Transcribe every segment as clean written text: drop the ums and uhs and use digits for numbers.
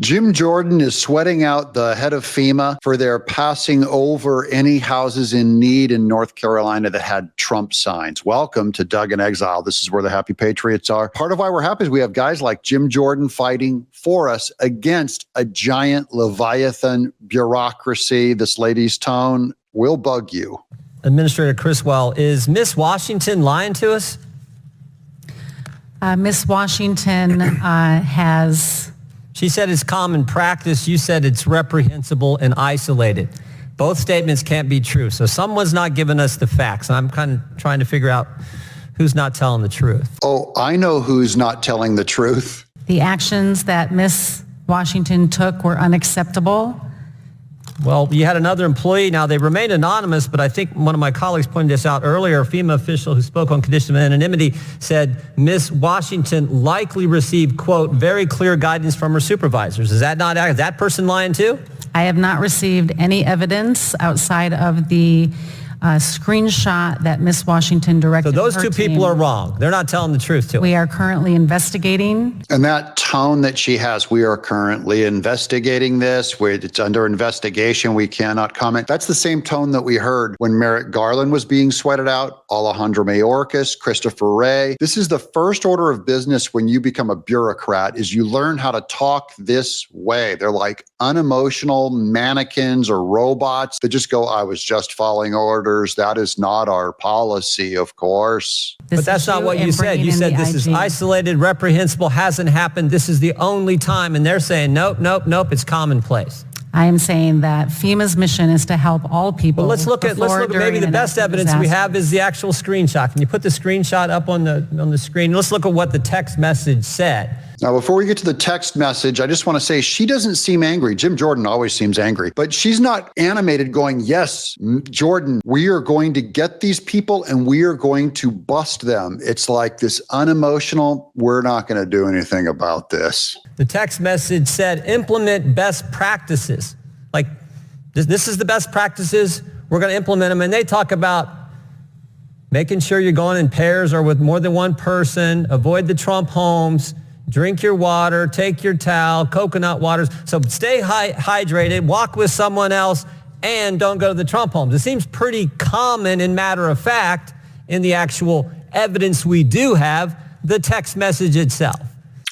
Jim Jordan is sweating out the head of FEMA for their passing over any houses in need in North Carolina that had Trump signs. Welcome to Doug in Exile. This is where the happy patriots are. Part of why we're happy is we have guys like Jim Jordan fighting for us against a giant Leviathan bureaucracy. This lady's tone will bug you. Administrator Criswell, is Miss Washington lying to us? Miss Washington has... She said it's common practice. You said it's reprehensible and isolated. Both statements can't be true. So someone's not giving us the facts. I'm kind of trying to figure out who's not telling the truth. Oh, I know who's not telling the truth. The actions that Miss Washington took were unacceptable. Well, you had another employee. Now, they remain anonymous, but I think one of my colleagues pointed this out earlier. A FEMA official who spoke on condition of anonymity said Ms. Washington likely received, quote, very clear guidance from her supervisors. Is that person lying too? I have not received any evidence outside of the screenshot that Ms. Washington directed. So those her two team. people are wrong. They're not telling the truth to us. We are currently investigating. And that tone that she has, we are currently investigating this. It's under investigation. We cannot comment. That's the same tone that we heard when Merrick Garland was being sweated out, Alejandro Mayorkas, Christopher Wray. This is the first order of business when you become a bureaucrat, is you learn how to talk this way. They're like unemotional mannequins or robots that just go, I was just following orders. That is not our policy, of course. But that's not what you said. You said this is isolated, reprehensible, hasn't happened. This is the only time. And they're saying, nope, nope, nope, it's commonplace. I am saying that FEMA's mission is to help all people. Well, let's look at maybe the best evidence we have is the actual screenshot. Can you put the screenshot up on the screen? Let's look at what the text message said. Now, before we get to the text message, I just want to say she doesn't seem angry. Jim Jordan always seems angry, but she's not animated going, yes, Jordan, we are going to get these people and we are going to bust them. It's like this unemotional, we're not going to do anything about this. The text message said, implement best practices. Like, this is the best practices. We're going to implement them. And they talk about making sure you're going in pairs or with more than one person, avoid the Trump homes, drink your water, take your towel, coconut waters. So stay hydrated, walk with someone else, and don't go to the Trump homes. It seems pretty common and matter of fact in the actual evidence we do have, the text message itself.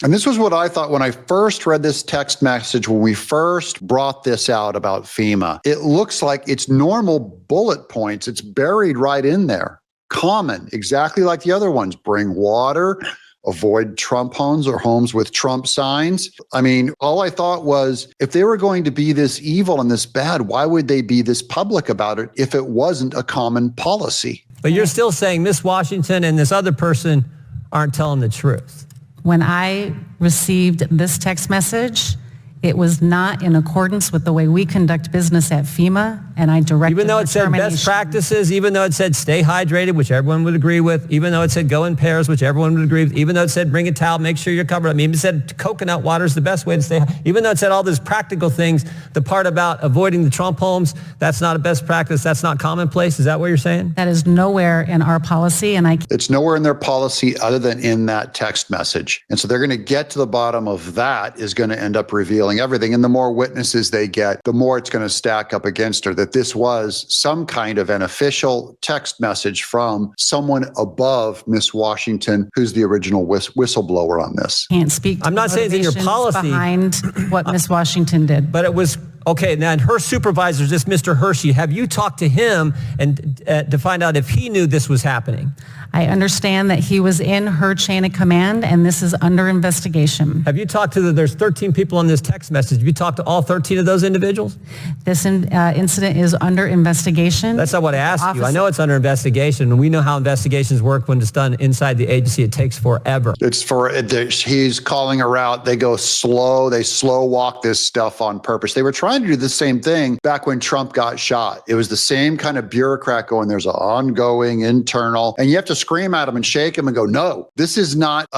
And this was what I thought when I first read this text message, when we first brought this out about FEMA. It looks like it's normal bullet points. It's buried right in there. Common, exactly like the other ones. Bring water, avoid Trump homes or homes with Trump signs. I mean, all I thought was, if they were going to be this evil and this bad, why would they be this public about it if it wasn't a common policy? But you're still saying Miss Washington and this other person aren't telling the truth. When I received this text message, it was not in accordance with the way we conduct business at FEMA, and I directed Even though it said best practices, even though it said stay hydrated, which everyone would agree with, even though it said go in pairs, which everyone would agree with, even though it said bring a towel, make sure you're covered. I mean, it said coconut water is the best way to stay, even though it said all those practical things, the part about avoiding the Trump homes, that's not a best practice, that's not commonplace. Is that what you're saying? That is nowhere in our policy, and it's nowhere in their policy other than in that text message. And so they're going to get to the bottom of that, is going to end up revealing everything. And the more witnesses they get, the more it's going to stack up against her that this was some kind of an official text message from someone above Miss Washington, who's the original whistleblower on this. Can't speak to I'm not saying it's in your policy behind what Miss Washington did. But it was, okay, now her supervisor, this Mr. Hershey, have you talked to him and to find out if he knew this was happening? I understand that he was in her chain of command, and this is under investigation. Have you talked to there's 13 people on this text message. Have you talked to all 13 of those individuals? This incident is under investigation. That's not what I asked you. I know it's under investigation, and we know how investigations work when it's done inside the agency. It takes forever. He's calling her out. They go slow. They slow walk this stuff on purpose. They were trying to do the same thing back when Trump got shot. It was the same kind of bureaucrat going, there's an ongoing internal, and you have to scream at them and shake them and go, no, this is not,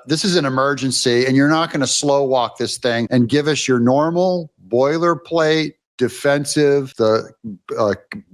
this is an emergency, and you're not going to slow walk this thing and give us your normal boilerplate defensive, the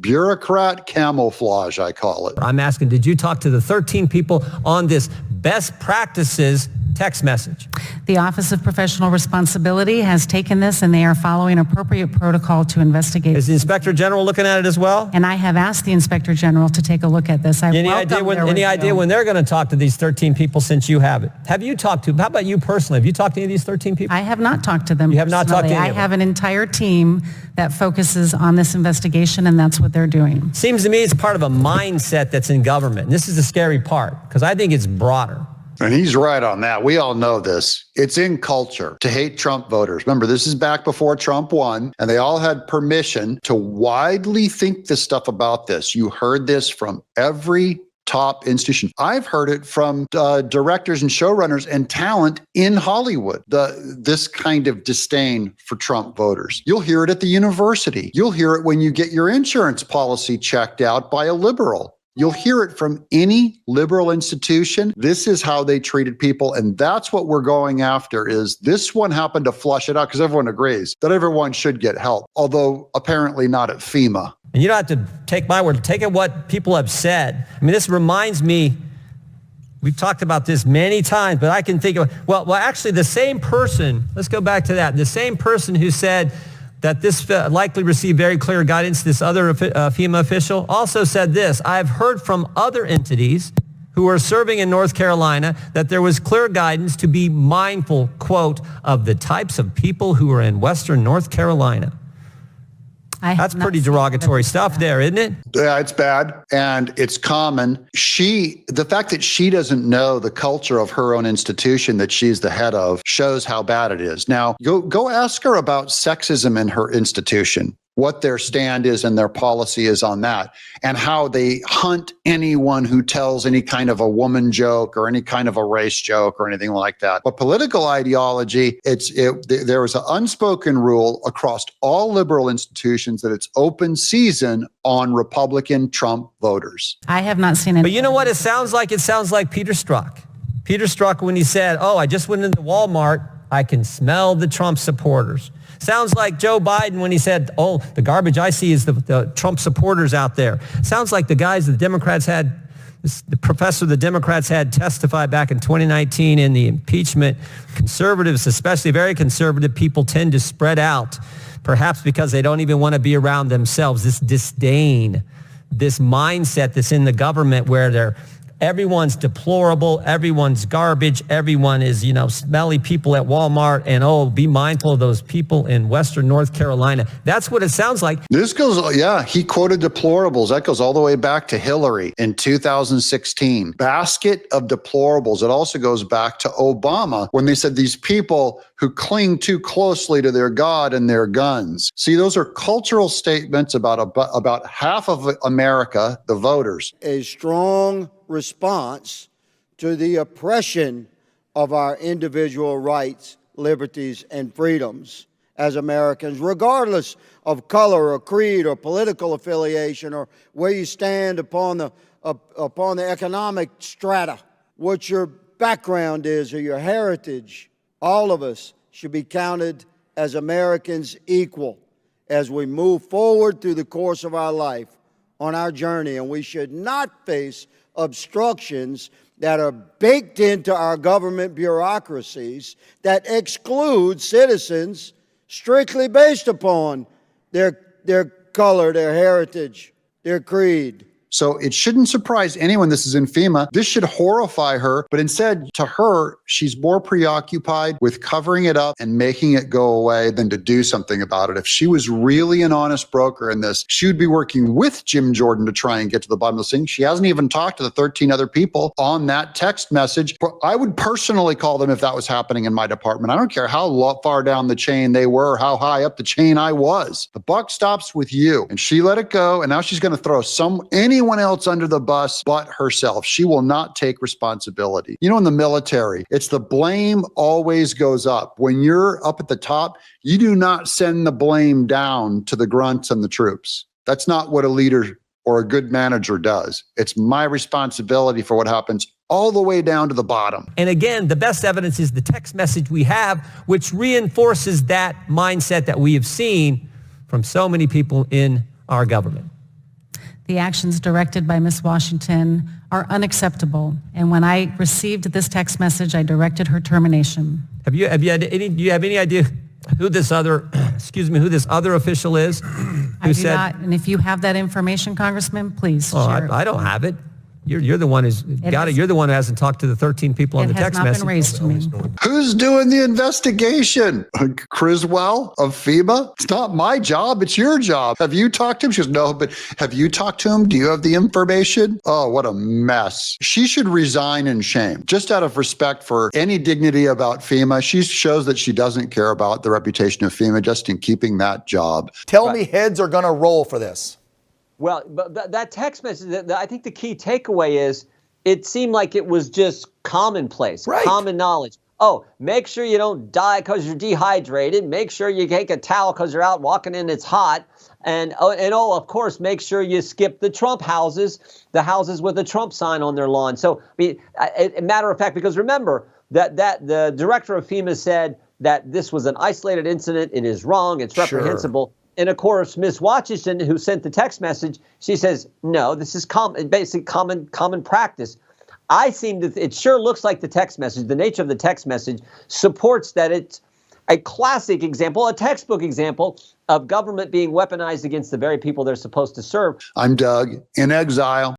bureaucrat camouflage, I call it. I'm asking, did you talk to the 13 people on this best practices text message? The Office of Professional Responsibility has taken this, and they are following appropriate protocol to investigate. Is the Inspector General looking at it as well? And I have asked the Inspector General to take a look at this. Any idea when they're going to talk to these 13 people since you have it? Have you talked to, how about you personally? Have you talked to any of these 13 people? I have not talked to them. You have not talked to any I of them? have an entire team that focuses on this investigation, and that's what they're doing. Seems to me it's part of a mindset that's in government. And this is the scary part, because I think it's broader. And he's right on that. We all know this. It's in culture to hate Trump voters. Remember, this is back before Trump won, and they all had permission to widely think this stuff about this. You heard this from every top institution. I've heard it from directors and showrunners and talent in Hollywood, this kind of disdain for Trump voters. You'll hear it at the university. You'll hear it when you get your insurance policy checked out by a liberal. You'll hear it from any liberal institution. This is how they treated people, and that's what we're going after. Is this one happened to flush it out, because everyone agrees that everyone should get help, although apparently not at FEMA. And you don't have to take my word. Take it what people have said. I mean, this reminds me, we've talked about this many times, but I can think of, well, actually the same person, let's go back to that, the same person who said that this likely received very clear guidance, this other FEMA official, also said this: I've heard from other entities who are serving in North Carolina that there was clear guidance to be mindful, quote, of the types of people who are in Western North Carolina. That's pretty derogatory stuff there, isn't it? Yeah, it's bad. And it's common. The fact that she doesn't know the culture of her own institution that she's the head of shows how bad it is. Now, go ask her about sexism in her institution, what their stand is and their policy is on that, and how they hunt anyone who tells any kind of a woman joke or any kind of a race joke or anything like that. But political ideology, there was an unspoken rule across all liberal institutions that it's open season on Republican Trump voters. I have not seen it. But you know what it sounds like? It sounds like Peter Strzok. Peter Strzok, when he said, I just went into Walmart, I can smell the Trump supporters. Sounds like Joe Biden when he said, the garbage I see is the Trump supporters out there. Sounds like the guys the Democrats had, the professor the Democrats had testify back in 2019 in the impeachment. Conservatives, especially very conservative people, tend to spread out, perhaps because they don't even want to be around themselves. This disdain, this mindset that's in the government where everyone's deplorable, everyone's garbage, everyone is, smelly people at Walmart, and be mindful of those people in Western North Carolina. That's what it sounds like. This goes, he quoted deplorables. That goes all the way back to Hillary in 2016. Basket of deplorables. It also goes back to Obama when they said these people who cling too closely to their God and their guns. See, those are cultural statements about half of America, the voters. A strong response to the oppression of our individual rights, liberties, and freedoms as Americans, regardless of color or creed or political affiliation or where you stand upon the economic strata, what your background is or your heritage. All of us should be counted as Americans equal as we move forward through the course of our life on our journey, and we should not face obstructions that are baked into our government bureaucracies that exclude citizens strictly based upon their color, their heritage, their creed. So it shouldn't surprise anyone this is in FEMA. This should horrify her, but instead, to her, she's more preoccupied with covering it up and making it go away than to do something about it. If she was really an honest broker in this, she would be working with Jim Jordan to try and get to the bottom of this thing. She hasn't even talked to the 13 other people on that text message. I would personally call them if that was happening in my department. I don't care how far down the chain they were, how high up the chain I was. The buck stops with you. And she let it go, and now she's going to throw anyone else under the bus but herself. She will not take responsibility. In the military, it's the blame always goes up. When you're up at the top, you do not send the blame down to the grunts and the troops. That's not what a leader or a good manager does. It's my responsibility for what happens all the way down to the bottom. And again, the best evidence is the text message we have, which reinforces that mindset that we have seen from so many people in our government. The actions directed by Ms. Washington are unacceptable. And when I received this text message, I directed her termination. Do you have any idea who this other, who this other official is? I do not, and if you have that information, Congressman, please share it. I don't have it. You're the one who's got it. You're the one who hasn't talked to the 13 people on the text message. It has not been raised to me. Who's doing the investigation? Criswell of FEMA? It's not my job. It's your job. Have you talked to him? She goes, no, but have you talked to him? Do you have the information? Oh, what a mess. She should resign in shame. Just out of respect for any dignity about FEMA, she shows that she doesn't care about the reputation of FEMA just in keeping that job. Tell me heads are going to roll for this. Well, but that text message, I think the key takeaway is it seemed like it was just commonplace, common knowledge. Oh, make sure you don't die because you're dehydrated. Make sure you take a towel because you're out walking and it's hot. And of course, make sure you skip the Trump houses, the houses with a Trump sign on their lawn. So, a matter of fact, because remember that the director of FEMA said that this was an isolated incident. It is wrong. It's reprehensible. Sure. And of course, Ms. Watchison, who sent the text message, she says, no, this is basic common practice. It sure looks like the text message, the nature of the text message supports that it's a classic example, a textbook example of government being weaponized against the very people they're supposed to serve. I'm Doug, in exile.